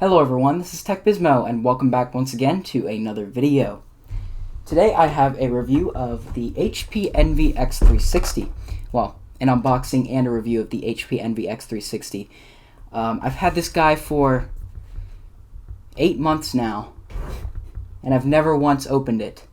Hello everyone, this is TechBizmo, and welcome back once again to another video. Today I have a review of the HP Envy x360. Well, an unboxing and a review of the HP Envy x360. I've had this guy for 8 months now, and I've never once opened it.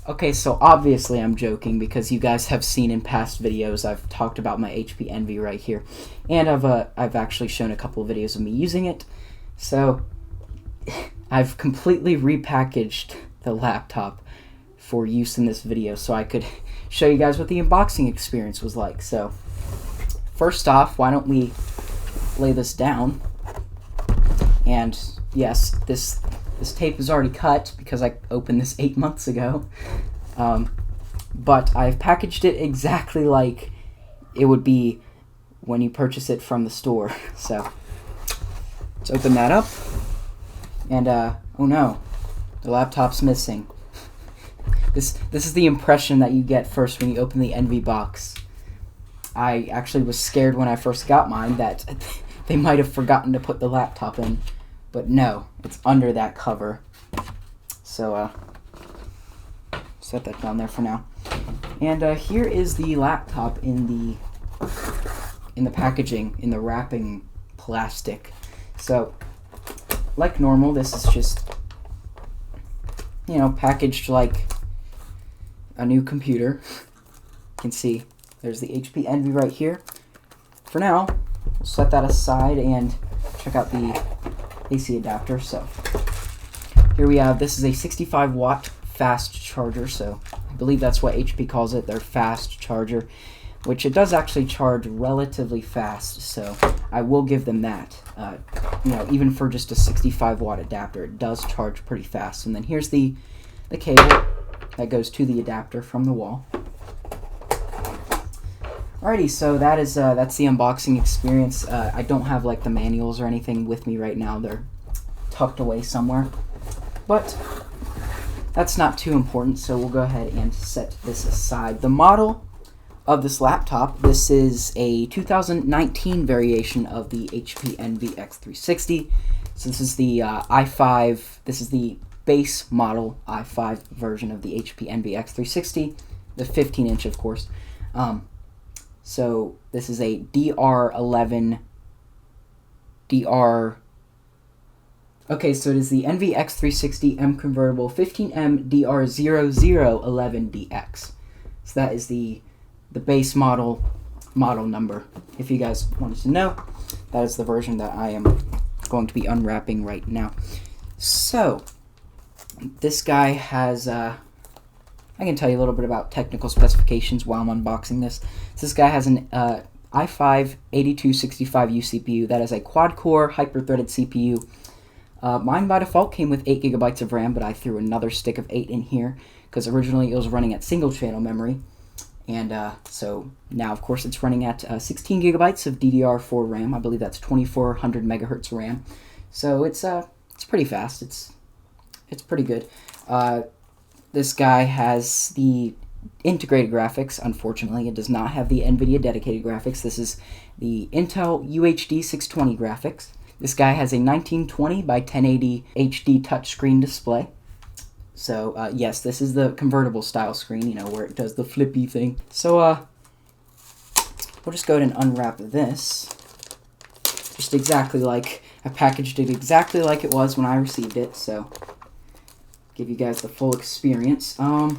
Okay, so obviously I'm joking because you guys have seen in past videos I've talked about my HP Envy right here, and I've actually shown a couple of videos of me using it. So I've completely repackaged the laptop for use in this video so I could show you guys what the unboxing experience was like. So first off, why don't we lay this down? And yes, this tape is already cut because I opened this 8 months ago, but I've packaged it exactly like it would be when you purchase it from the store. So let's open that up, and oh no, the laptop's missing. This is the impression that you get first when you open the Envy box. I actually was scared when I first got mine that they might have forgotten to put the laptop in. But no, it's under that cover. So, set that down there for now. And here is the laptop in the packaging, in the wrapping plastic. So, like normal, this is just, packaged like a new computer. You can see there's the HP Envy right here. For now, we'll set that aside and check out the AC adapter. So here we have, this is a 65 watt fast charger, so I believe that's what HP calls it, their fast charger, which it does actually charge relatively fast, so I will give them that. Even for just a 65 watt adapter, it does charge pretty fast. And then here's the cable that goes to the adapter from the wall. Alrighty, so that's the unboxing experience. I don't have like the manuals or anything with me right now. They're tucked away somewhere. But that's not too important, so we'll go ahead and set this aside. The model of this laptop, this is a 2019 variation of the HP Envy x360. So this is the i5, this is the base model i5 version of the HP Envy x360, the 15-inch of course. So this is a okay, so it is the Envy x360 M convertible 15M DR0011DX. So that is the base model number. If you guys wanted to know, that is the version that I am going to be unwrapping right now. So this guy has I can tell you a little bit about technical specifications while I'm unboxing this. So this guy has an i5 8265U CPU. That is a quad-core, hyper-threaded CPU. Mine by default came with 8 GB of RAM, but I threw another stick of 8 in here because originally it was running at single-channel memory. And so now, of course, it's running at 16 GB of DDR4 RAM. I believe that's 2400 megahertz RAM. So it's pretty fast. It's pretty good. This guy has the integrated graphics. Unfortunately, it does not have the NVIDIA dedicated graphics. This is the Intel UHD 620 graphics. This guy has a 1920 by 1080 HD touchscreen display. So, yes, this is the convertible style screen, where it does the flippy thing. So, we'll just go ahead and unwrap this. Just exactly like, I packaged it exactly like it was when I received it, so give you guys the full experience. I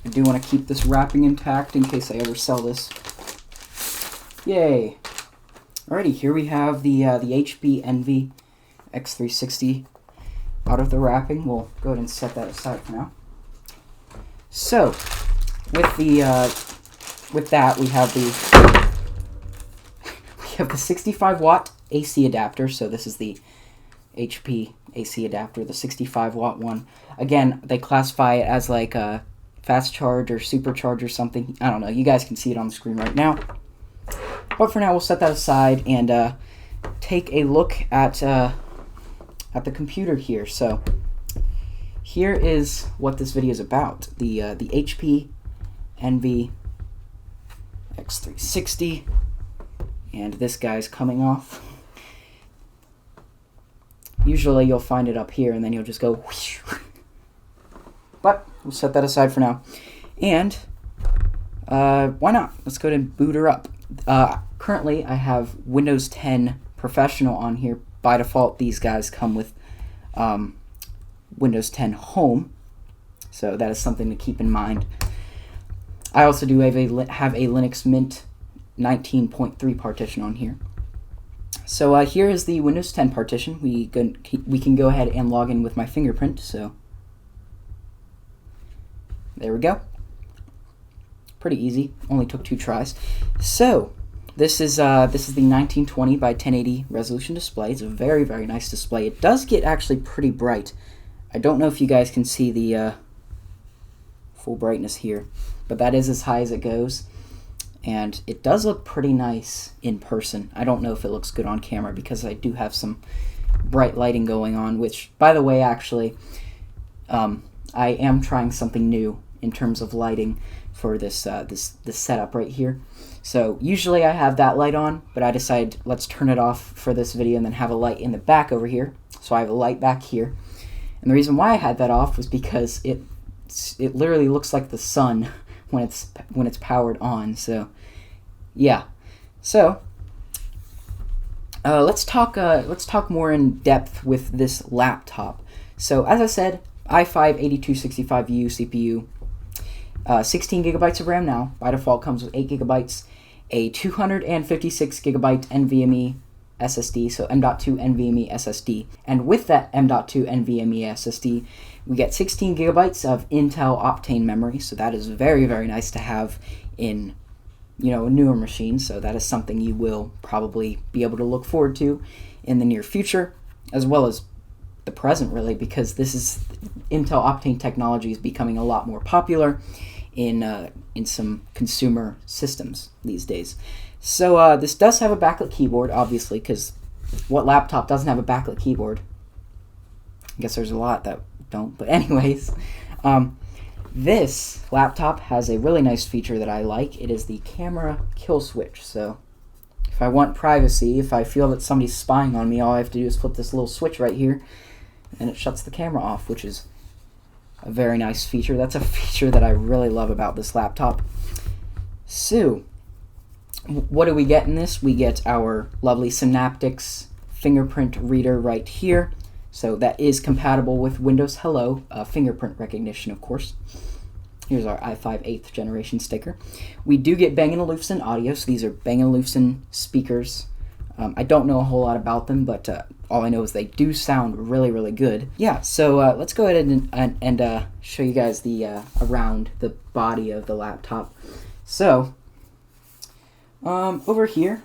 do want to keep this wrapping intact in case I ever sell this. Yay! Alrighty, here we have the HP Envy x360 out of the wrapping. We'll go ahead and set that aside for now. So, with that we have the 65 watt AC adapter. So this is the HP AC adapter, the 65 watt one. Again, they classify it as like a fast charge or supercharge or something. I don't know. You guys can see it on the screen right now. But for now, we'll set that aside and take a look at the computer here. So here is what this video is about. The HP Envy x360, and this guy's coming off. Usually you'll find it up here and then you'll just go whoosh. But we'll set that aside for now. And why not? Let's go ahead and boot her up. Currently I have Windows 10 Professional on here. By default, these guys come with Windows 10 Home, so that is something to keep in mind. I also do have a Linux Mint 19.3 partition on here. So here is the Windows 10 partition. We can go ahead and log in with my fingerprint. So there we go. Pretty easy. Only took 2 tries. So this is the 1920 by 1080 resolution display. It's a very, very nice display. It does get actually pretty bright. I don't know if you guys can see the full brightness here, but that is as high as it goes. And it does look pretty nice in person. I don't know if it looks good on camera because I do have some bright lighting going on, which, by the way, actually, I am trying something new in terms of lighting for this setup right here. So usually I have that light on, but I decided let's turn it off for this video and then have a light in the back over here. So I have a light back here. And the reason why I had that off was because it literally looks like the sun when it's powered on. So yeah, so let's talk more in depth with this laptop. So as I said, i5-8265U CPU, 16 gigabytes of RAM now. By default comes with 8 gigabytes, a 256 gigabyte NVMe SSD, so M.2 NVMe SSD. And with that M.2 NVMe SSD, we get 16 gigabytes of Intel Optane memory, so that is very, very nice to have in, a newer machine. So that is something you will probably be able to look forward to in the near future, as well as the present, really, because this is Intel Optane technology is becoming a lot more popular in some consumer systems these days. So this does have a backlit keyboard, obviously, because what laptop doesn't have a backlit keyboard? I guess there's a lot that don't, but anyways, this laptop has a really nice feature that I like. It is the camera kill switch. So if I want privacy, if I feel that somebody's spying on me, all I have to do is flip this little switch right here, and it shuts the camera off, which is a very nice feature. That's a feature that I really love about this laptop. So what do we get in this? We get our lovely Synaptics fingerprint reader right here. So that is compatible with Windows Hello fingerprint recognition, of course. Here's our i5 8th generation sticker. We do get Bang & Olufsen audio, so these are Bang & Olufsen speakers. I don't know a whole lot about them, but all I know is they do sound really, really good. Yeah, so let's go ahead and show you guys the around the body of the laptop. So over here,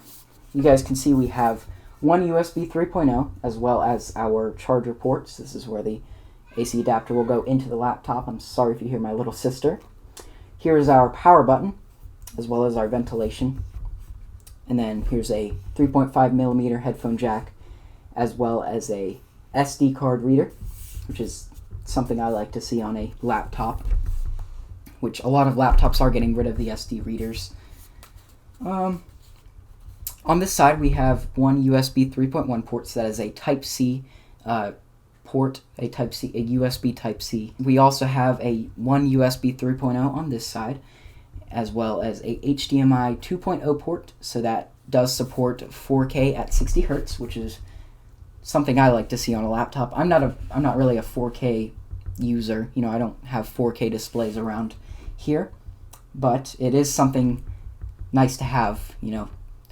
you guys can see we have one USB 3.0 as well as our charger ports. This is where the AC adapter will go into the laptop. I'm sorry if you hear my little sister. Here is our power button as well as our ventilation. And then here's a 3.5 millimeter headphone jack as well as a SD card reader, which is something I like to see on a laptop, which a lot of laptops are getting rid of the SD readers. On this side, we have one USB 3.1 port, so that is a Type-C port, a USB Type-C. We also have one USB 3.0 on this side, as well as a HDMI 2.0 port, so that does support 4K at 60 Hertz, which is something I like to see on a laptop. I'm not really a 4K user. I don't have 4K displays around here, but it is something nice to have,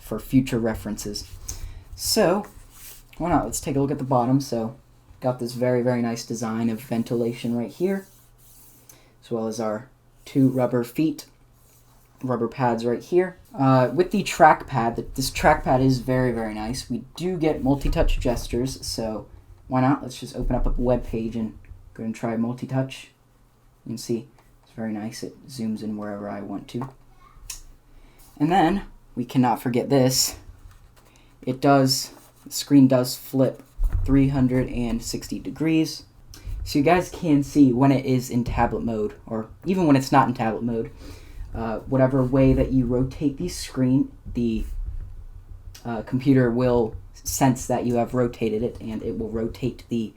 for future references. So why not? Let's take a look at the bottom. So got this very, very nice design of ventilation right here, as well as our 2 rubber pads right here. With the trackpad, this trackpad is very, very nice. We do get multi-touch gestures, so why not? Let's just open up a web page and go and try multi-touch. You can see it's very nice. It zooms in wherever I want to. And then we cannot forget this. The screen does flip 360 degrees. So you guys can see when it is in tablet mode, or even when it's not in tablet mode. whatever way that you rotate the screen, the computer will sense that you have rotated it, and it will rotate the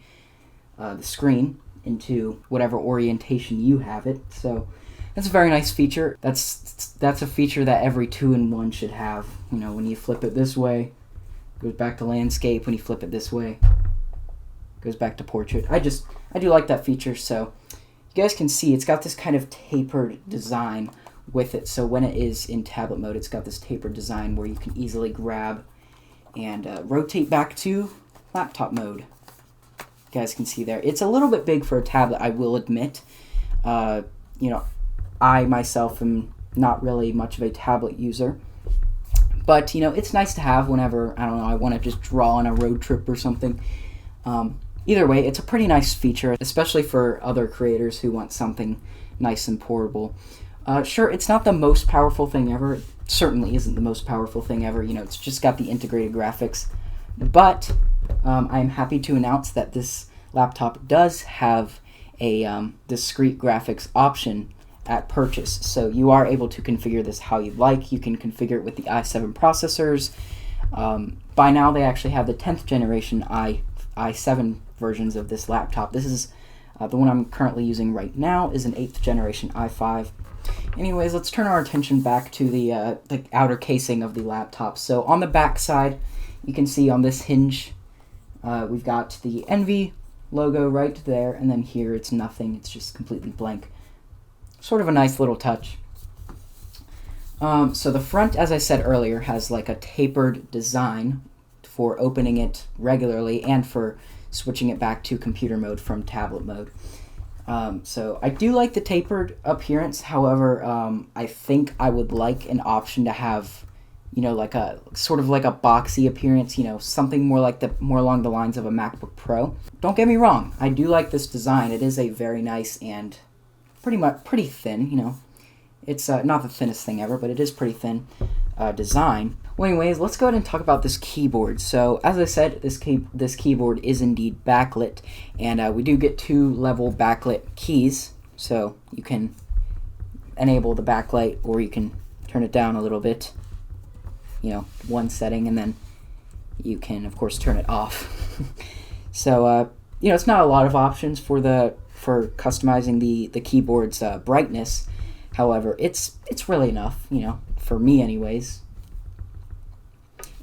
screen into whatever orientation you have it. So that's a very nice feature. That's a feature that every 2-in-1 should have. You know, when you flip it this way, it goes back to landscape. When you flip it this way, it goes back to portrait. I do like that feature. So you guys can see it's got this kind of tapered design with it. So when it is in tablet mode, it's got this tapered design where you can easily grab and rotate back to laptop mode. You guys can see there. It's a little bit big for a tablet, I will admit. You know, I myself am not really much of a tablet user. But, you know, it's nice to have whenever, I don't know, I want to just draw on a road trip or something. Either way, it's a pretty nice feature, especially for other creators who want something nice and portable. Sure, it's not the most powerful thing ever. It certainly isn't the most powerful thing ever. You know, it's just got the integrated graphics. But I'm happy to announce that this laptop does have a discrete graphics option at purchase. So you are able to configure this how you like. You can configure it with the i7 processors. By now, they actually have the 10th generation i7 versions of this laptop. This is the one I'm currently using right now is an 8th generation i5. Anyways, let's turn our attention back to the outer casing of the laptop. So on the back side, you can see on this hinge, we've got the Envy logo right there, and then here it's nothing. It's just completely blank. Sort of a nice little touch. So the front, as I said earlier, has like a tapered design for opening it regularly and for switching it back to computer mode from tablet mode. So I do like the tapered appearance. However, I think I would like an option to have, you know, like a sort of like a boxy appearance, you know, something more along the lines of a MacBook Pro. Don't get me wrong, I do like this design. It is a very nice and pretty thin, you know. It's not the thinnest thing ever, but it is pretty thin design. Well, anyways, let's go ahead and talk about this keyboard. So, as I said, this keyboard is indeed backlit, and we do get 2 level backlit keys. So you can enable the backlight, or you can turn it down a little bit. You know, one setting, and then you can, of course, turn it off. So, you know, it's not a lot of options for customizing the keyboard's brightness. However, it's really enough, you know, for me anyways.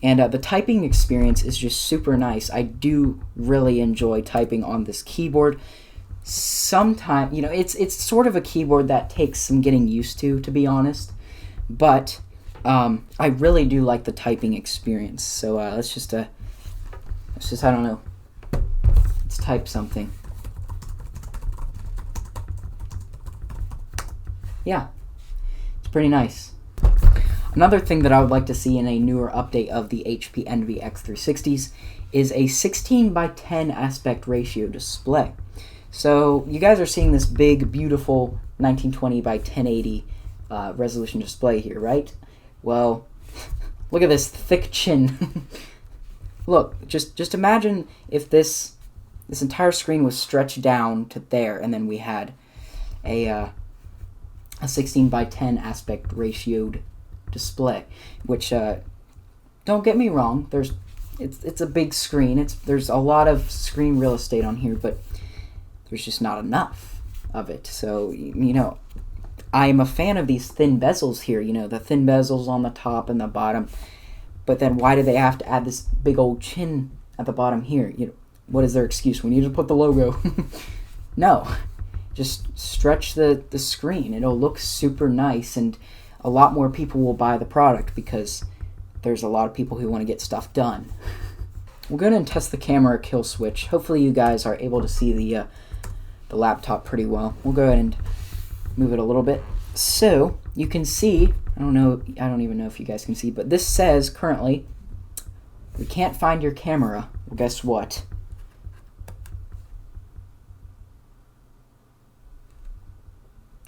And the typing experience is just super nice. I do really enjoy typing on this keyboard. Sometimes, you know, it's sort of a keyboard that takes some getting used to be honest. But I really do like the typing experience. So let's just I don't know. Let's type something. Yeah, it's pretty nice. Another thing that I would like to see in a newer update of the HP Envy X360s is a 16:10 aspect ratio display. So you guys are seeing this big, beautiful 1920 by 1080 resolution display here, right? Well, look at this thick chin. Look, just imagine if this entire screen was stretched down to there, and then we had a 16:10 aspect ratioed display, which don't get me wrong, it's a big screen. There's a lot of screen real estate on here, but there's just not enough of it. So, you know, I am a fan of these thin bezels here, you know, the thin bezels on the top and the bottom. But then why do they have to add this big old chin at the bottom here? You know, what is their excuse? We need to put the logo. No. Just stretch the screen. It'll look super nice, and a lot more people will buy the product because there's a lot of people who want to get stuff done. We'll go ahead and test the camera kill switch. Hopefully you guys are able to see the laptop pretty well. We'll go ahead and move it a little bit. So you can see, I don't even know if you guys can see, but this says currently, we can't find your camera. Well, guess what?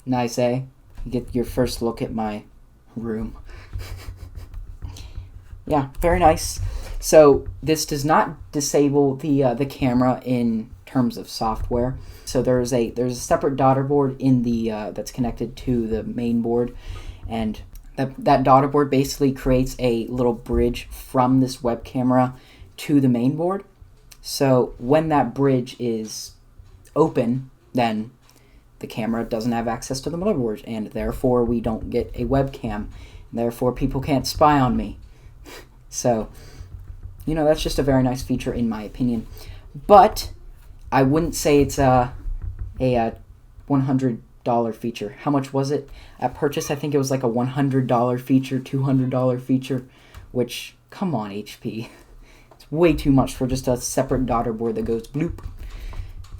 Nice, eh? You get your first look at my room. Yeah, very nice. So this does not disable the camera in terms of software. So there's a separate daughter board in the that's connected to the main board, and that daughter board basically creates a little bridge from this web camera to the main board. So when that bridge is open, then the camera doesn't have access to the motherboard, and therefore we don't get a webcam. Therefore people can't spy on me. So, you know, that's just a very nice feature in my opinion. But I wouldn't say it's a $100 feature. How much was it at purchase? I think it was like a $100 feature, $200 feature, which, come on, HP. It's way too much for just a separate daughter board that goes bloop.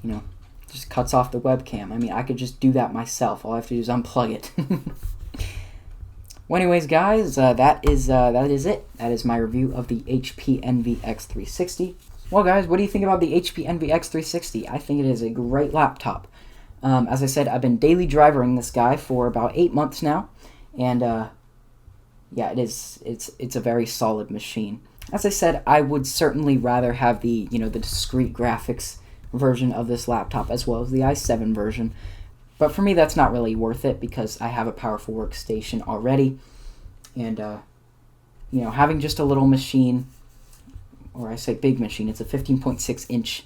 You know, just cuts off the webcam. I mean, I could just do that myself. All I have to do is unplug it. Well, anyways, guys, that is it. That is my review of the HP Envy X360. Well, guys, what do you think about the HP Envy X360? I think it is a great laptop. As I said, I've been daily driving this guy for about 8 months now, and yeah, it's a very solid machine. As I said, I would certainly rather have the the discrete graphics version of this laptop as well as the i7 version. But for me, that's not really worth it because I have a powerful workstation already, and having just a little machine, or I say big machine, it's a 15.6 inch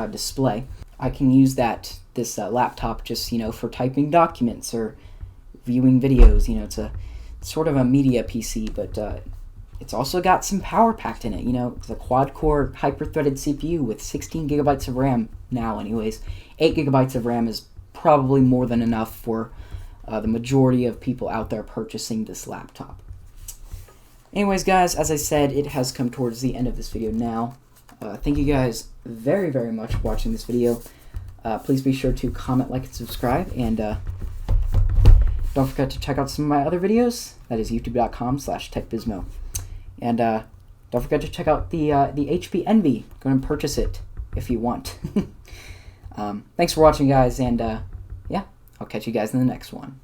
display. I can use this laptop just for typing documents or viewing videos. It's a sort of a media PC, but it's also got some power packed in it. It's a quad-core hyper-threaded CPU with 16 gigabytes of RAM now. Anyways, 8 gigabytes of RAM is probably more than enough for the majority of people out there purchasing this laptop. Anyways, guys, as I said, it has come towards the end of this video now. Thank you guys very, very much for watching this video. Please be sure to comment, like, and subscribe, and don't forget to check out some of my other videos. That is youtube.com/TechBizmo. And don't forget to check out the HP Envy. Go and purchase it if you want. Thanks for watching, guys, and yeah, I'll catch you guys in the next one.